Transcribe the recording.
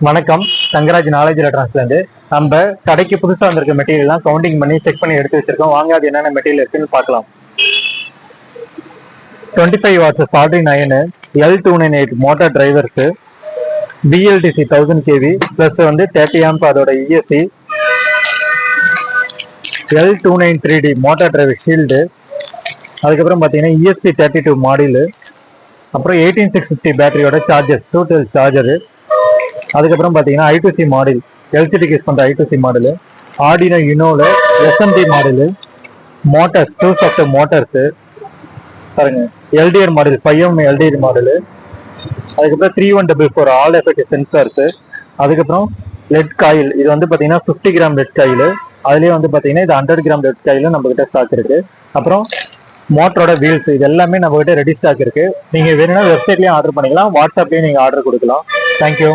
வணக்கம். தங்கராஜ் நாலேஜ் எலக்ட்ரானிக்ஸ்ல இருந்து நம்ம கடைக்கு புதுசா வந்திருக்க மெட்டீரியல்லாம் கவுண்டிங் பண்ணி செக் பண்ணி எடுத்து வச்சிருக்கோம். வாங்க அது என்னென்ன மெட்டீரியல் இருக்குன்னு பார்க்கலாம். 25 watts soldering iron, L298 motor drivers, BLDC 1000 kV plus வந்து 30 ஆம்ப் அதோட ESC, L293D motor driver shield, அதுக்கப்புறம் பார்த்தீங்கன்னா ESP32 மாடியூல், அப்புறம் 18650 பேட்டரியோட சார்ஜர் 212 சார்ஜரு, அதுக்கப்புறம் பார்த்தீங்கன்னா I2C மாடல், எல்சிடிக்கு யூஸ் பண்ணுற I2C மாடலு, ஆர்டினோ யுனோல SMD module, motors 2 soft motors பாருங்க, LDR module 5M LDR module, அதுக்கப்புறம் 3144 ஆல் எஃபெக்ட் சென்சார்ஸு, அதுக்கப்புறம் லெட் காயில். இது வந்து பார்த்தீங்கன்னா 50 கிராம் லெட் காயில். அதுலேயே வந்து பார்த்தீங்கன்னா இது 100 கிராம் லெட் காயிலும் நம்மகிட்ட ஸ்டாக் இருக்கு. அப்புறம் மோட்டரோட வீல்ஸ், இது எல்லாமே நம்மகிட்ட ரெடி ஸ்டாக் இருக்கு. நீங்கள் வேணும்னா வெப்சைட்லேயும் ஆர்டர் பண்ணிக்கலாம், வாட்ஸ்அப்லேயும் நீங்கள் ஆர்டர் கொடுக்கலாம். தேங்க்யூ.